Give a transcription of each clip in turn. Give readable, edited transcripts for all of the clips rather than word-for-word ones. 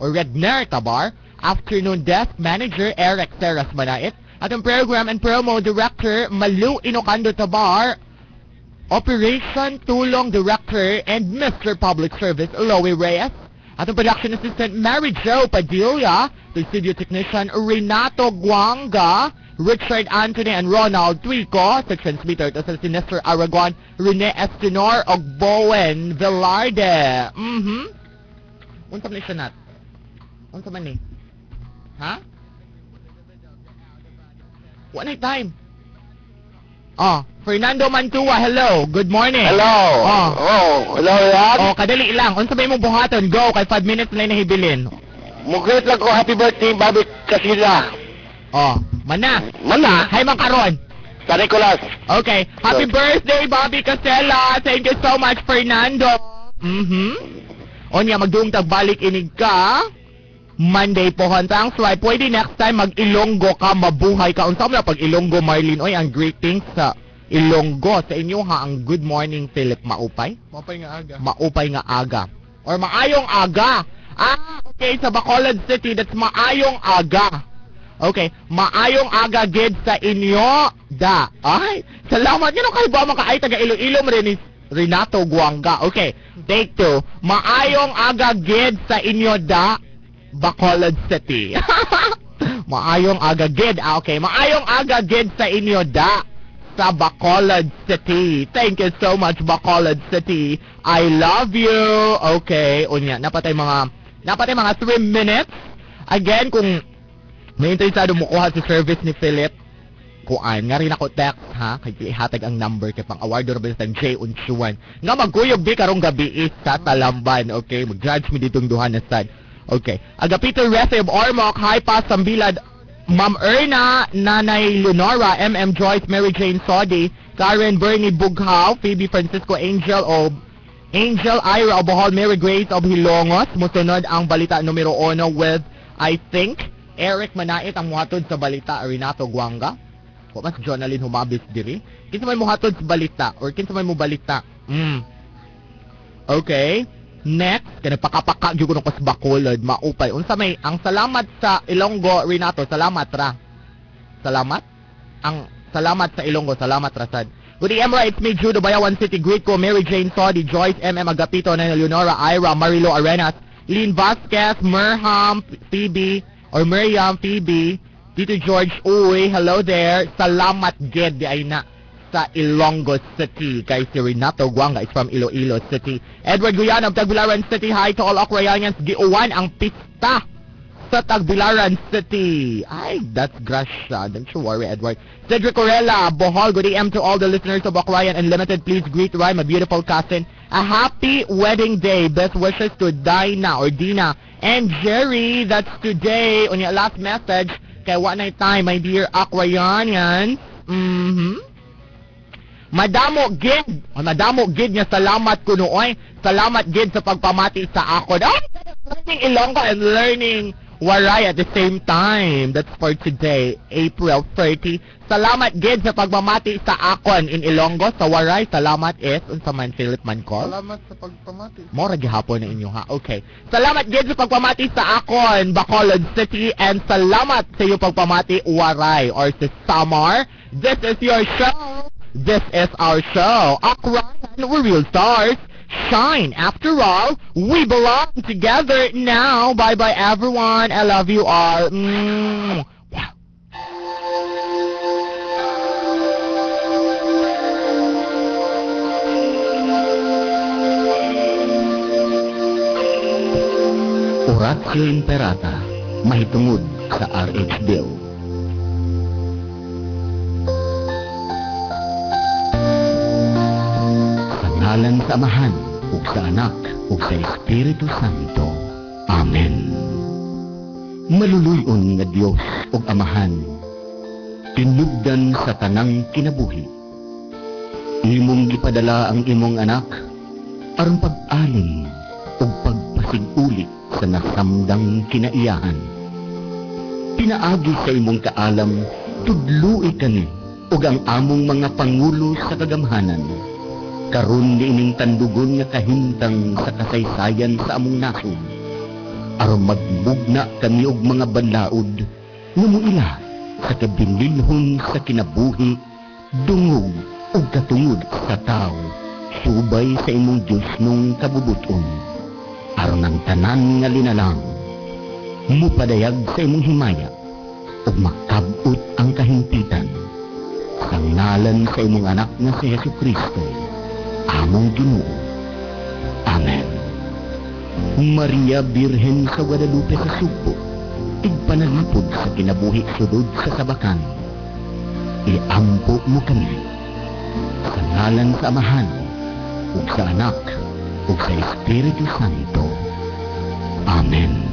or Redner Tabar, Afternoon Desk Manager Eric Teras Manait, atong Program and Promo Director Malu Inocando Tabar, Operation Tulong Director and Mr. Public Service Loie Reyes, atong Production Assistant Mary Jo Padilla, the Studio Technician Renato Guanga, Richard Anthony and Ronald Tuico, sa transmitter to sa Sinister Aragon, Rene Estinor og Bowen Velarde. Unsa man siya nat? Unsa man ni? Ha? One time. Fernando Mantua, hello. Good morning. Hello. Hello yan. Kadali lang. Unsa may mong buhaton? Go, kay 5 minutes na nahibilin. Mugrit lang ko happy birthday, Bobby Casilla. Mana? Hay man karon. Sa Nicolas. Okay. Happy birthday, Bobby Casella. Thank you so much, Fernando. Onya, magduong tagbalik inig ka. Monday po, hantang swipe. Pwede next time mag-Ilonggo ka, mabuhay ka. Unsa mo na pag Ilonggo, Marlene? Oy, ang greetings sa Ilonggo. Sa inyo ha, ang good morning, Philip. Maupay? Maupay nga aga. Or maayong aga. Okay, sa Bacolod City, that's maayong aga. Okay, maayong aga gid sa inyo da. Ay, salamat yun kay ba makaay taga Iloilo rin ni Renato Guanga. Okay, take 2. Maayong aga gid sa inyo da Bacolod City. Maayong aga gid. Okay, maayong aga gid sa inyo da sa Bacolod City. Thank you so much, Bacolod City. I love you. Okay, unya napatay mga 3 minutes. Again, kung may interesado mo kuha sa service ni Philip, kuan nga rin ako text ha, kay ihatag ang number kay pang award or bisan J Unsuan. Nga magkuyog di karong gabi sa Talamban, okay? Mag-judge mi ditong duha na sad. Okay. Agapito Refib Ormoc, High Pass Sambilad, Ma'am Erna, Nanay Leonora, MM Joyce, Mary Jane Sodi, Karen Bernie Bughaw, Phoebe Francisco Angel Ira of Bohol, Mary Grace of Hilongos. Musunod ang balita numero 1 with, I think, Eric Manait ang muhatod sa balita, Renato Guanga. O mas Jonalyn Humabis diri. Kinsa may muhatod sa balita or kinsa may mo balita? Okay. Next, kanagpakapaka gyud ko sa Bacolod, maupay. Unsa may ang salamat sa Ilonggo, Renato, salamat ra. Salamat? Ang salamat sa Ilonggo, salamat ra sad. Good evening, it's me, Judo Bayawan City. Greet ko, Mary Jane Sodi, Joyce MM Agapito, Nana Leonora, Ira, Marilo Arenas, Lynn Vasquez, Merham, Phoebe, or Miriam, Phoebe, Tito George, uy, hello there. Salamat gid di ay na sa Ilonggo City. Kay si Renato Guanga is from Iloilo City. Edward Guyan of Tagbilaran City. Hi to all Ocrayanians. Giuwan ang pista sa Tagbilaran City. Ay, that's Gracia. Don't you worry, Edward. Cedric Corella, Bohol. Good AM to all the listeners of Ocrayan Unlimited. Please greet Ryan, my beautiful cousin. A happy wedding day. Best wishes to Dina or Dina and Jerry. That's today. On your last message, kay what night time, my dear Aquarianians. Madamo gid nga salamat ko nooy. Salamat gid sa pagpamati sa ako. Learning Ilonggo and learning Waray at the same time. That's for today, April 30. Salamat gid sa pagpamati sa akon in Ilonggo sa Waray. Salamat is unsa man Philip Mancol. Salamat sa pagpamati. Mora gihapon na inyo ha. Okay. Salamat gid sa pagpamati sa akon Bacolod City and salamat sa iyo pagpamati Waray or sa Samar. This is your show. This is our show. Ocrayan, we're real stars. Shine. After all, we belong together now. Bye-bye, everyone. I love you all. Wow. Oratio Imperata, mahitungod sa RH Bill. Ngalan sa Amahan, ug sa Anak, ug sa Espiritu Santo. Amen. Maluluyon nga Dios ug Amahan, tinubdan sa tanang kinabuhi. Imong gipadala ang imong anak, aron pag-alim ug pagpasig-ulit sa nasamdang kinaiyahan. Pinaagi sa imong kaalam, tudloi kani ug ang among mga pangulo sa kagamhanan. Karon niining tandugon nga kahintang sa kasaysayan sa among nasod. aron magmugna kami og mga banlaod nga muila sa kabilinhon sa kinabuhi, dungog ug katungod sa tao, subay sa imong Dios nung kabubuton, aron ang tanan nga linalang mupadayag sa imong himaya ug makabot ang kahimpitan sa ngalan sa imong anak nga si Jesucristo, among Ginoo. Amen. Maria Birhen sa Guadalupe sa Sugbo, tigpanalipod sa kinabuhi sudod sa sabakan, iampo mo kami sa ngalan sa Amahan ug sa Anak ug sa Espiritu Santo. Amen.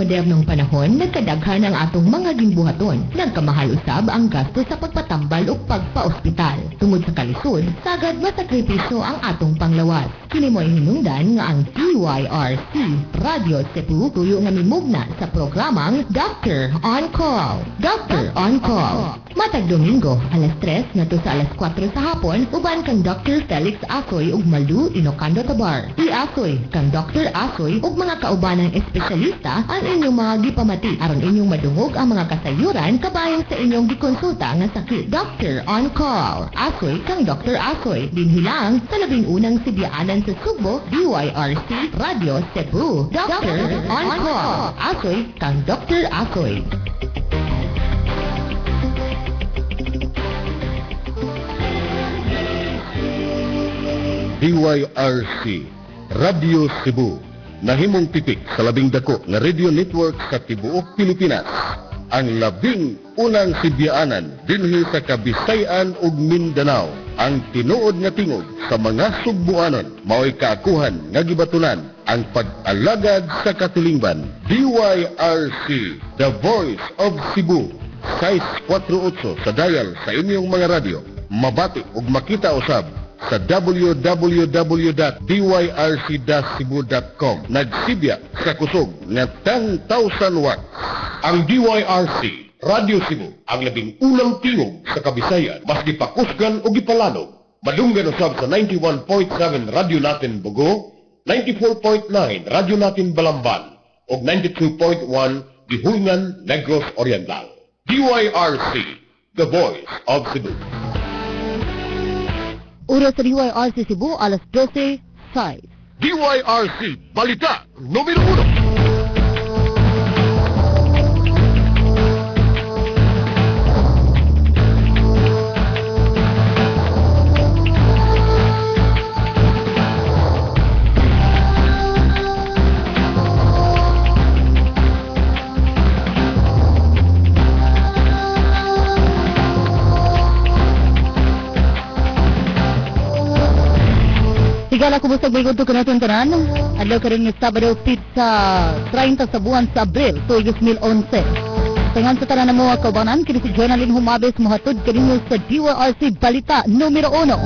modernong panahon, nagkadaghan ang atong mga ginbuhaton. Nagkamahal usab ang gasto sa pagpatambal o pagpa-ospital. Tungod sa kalisod, sagad masakripisyo ang atong panglawas. Kini mo hinungdan nga ang DYRC Radio Cebu tuyo nga mimugna sa programang Doctor on Call. Doctor on Call. Matag Domingo, alas 3 ngadto sa alas 4 sa hapon, uban kang Dr. Felix Asoy ug Maldu Inocando Tabar. I-Asoy kang Dr. Asoy ug mga kaubanang espesyalista ang inyong mga gipamati aron inyong madungog ang mga kasayuran kabayo sa inyong gikonsulta nga sakit. Doctor on Call. Asoy kang Dr. Asoy. Dinhilang sa labing unang sibyaanan sa Sugbo, DYRC Radio Cebu. Doctor on Call. Asoy kang Dr. Asoy. DYRC Radio Cebu, nahimong tipik sa labing dako nga radio network sa tibuok Pilipinas. Ang labing unang sibyaanan dinhi sa Kabisayan ug Mindanao. Ang tinuod nga tingog sa mga Sugbuanon mao'y kaakuhan nga gibatunan ang pag-alagad sa katulingban. DYRC, The Voice of Cebu. 648 sa dial sa inyong mga radyo. Mabati ug makita usab sa www.dyrc-cebu.com. Nagsibya sa kusog nga 10,000 watts. Ang DYRC Radio Cebu, ang labing unang tingog sa Kabisayan, mas gipakusgan o gipalanog. Madunggan usab sa 91.7 Radyo Natin Bogo, 94.9 Radyo Natin Balamban, o 92.1 Gihungan Negros Oriental. DYRC, the voice of Cebu. Oras sa DYRC Cebu, alas 12:06. DYRC, balita, numero 1. Sigala kumusta bagod to kanatong tanan. Adlaw ka rin ng Sabado sa 30 sa buwan sa Abril, 2011. Tangan sa tanan mo kaubanan, kini si Jonalyn Humabes mohatod kaninyo sa DYRC Balita numero 1.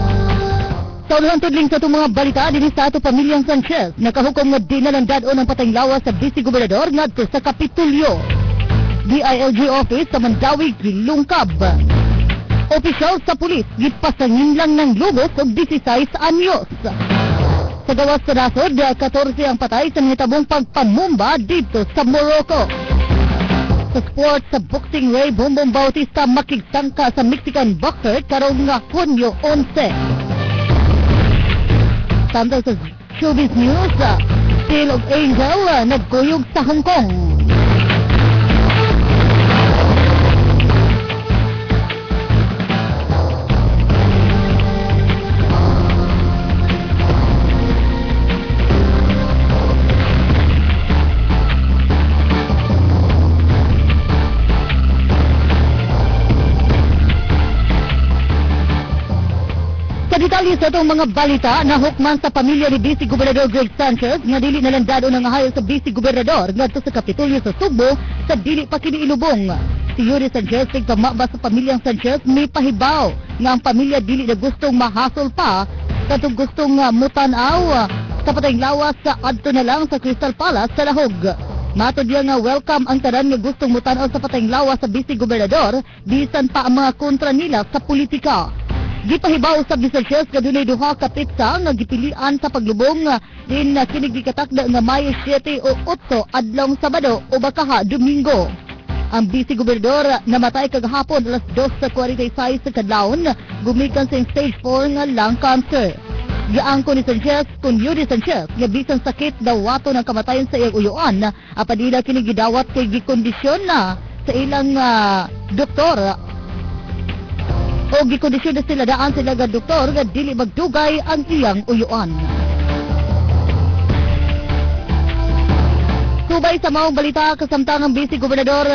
Sa unang tudling sa itong mga balita, din sa ato pamilyang Sanchez, nakahukom nga dinalandad o ng patayng lawas sa Vice Gobernador ngadto sa Kapitulyo. DILG Office sa Mandawi gilungkab. Opisyal sa pulis, gipasangin lang ng lubos o 16 anyos. Sa gawas sa nasod, 14 ang patay sa nitabong pagpamumba dito sa Morocco. Sa sports, sa boxing Ray Bombong Bautista makigtangka sa Mexican boxer karong nga Hunyo 11. Samtang sa showbiz news, Tale of Angel nagkuyog sa Hong Kong. Detalye sa itong mga balita na hukman sa pamilya ni Vice Gobernador Greg Sanchez nga dili nalandado ng hayo sa Vice Gobernador ngadto sa Kapitolyo sa Subo sa dili pa kini ilubong. Si Yuri Sanchez tigpamaba sa pamilyang Sanchez may pahibaw nga ang pamilya dili na gustong mahasol pa katong gustong mutanaw sa patayng lawas sa adto na lang sa Crystal Palace sa Lahog. Matod niya nga welcome ang tanan nga gustong mutanaw sa patayng lawas sa Vice Gobernador bisan pa ang mga kontra nila sa politika. Gipahibaw sa Sanchez nga dunay duha ka pitsa nga gipilian sa paglubong din kining gikatakda nga Mayo 7 o 8 adlong Sabado o bakaha Domingo. Ang Vice Gobernador namatay kagahapon alas 2:46 sa kadlawon gumikan sa stage 4 nga lung cancer. Giangko ni Sanchez kun Yuri Sanchez nga bisan sakit daw wato ng kamatayon sa iyang uyuan apadila kini gidawat kay gikondisyon na sa ilang doktor. O gikondisyon na sila daan sila nga doktor nga dili magdugay ang iyang uyuan. Subay sa maong balita kasamtang ang Vice Gobernador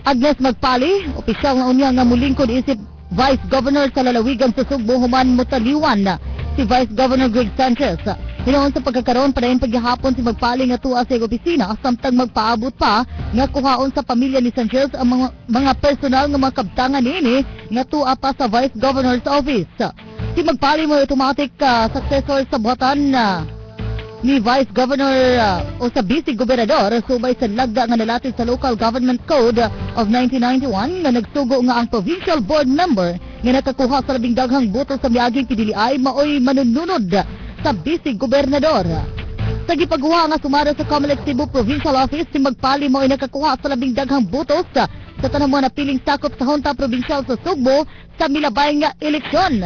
Agnes Magpali, opisyal nga unya nga mulingkod isip Vice Governor sa lalawigan sa Sugbo human motaliwan si Vice Governor Greg Sanchez. Hinoon sa pagkakaroon padayon paghihapon si Magpali nga tuwa sa opisina samtang magpaabot pa nga kuhaon sa pamilya ni Sanchez ang mga personal nga mga kabtangan niini nga tuwa pa sa Vice Governor's Office. Si Magpali mo automatic successor sa buhatan ni Vice Governor o sa Vice Gobernador subay sa lagda nga nalatid sa Local Government Code of 1991 nga nagsugo nga ang Provincial Board Member nga nakakuha sa labing daghang boto sa miaging pidiliay maoy manununod sa Vice Gobernador. Sa gipagkuha nga sumara sa Comelec Cebu Provincial Office, si Magpali mo ay nakakuha sa labing daghang botos sa tanang mga napiling sakop sa Honta Provincial sa Sugbo sa milabay nga eleksyon.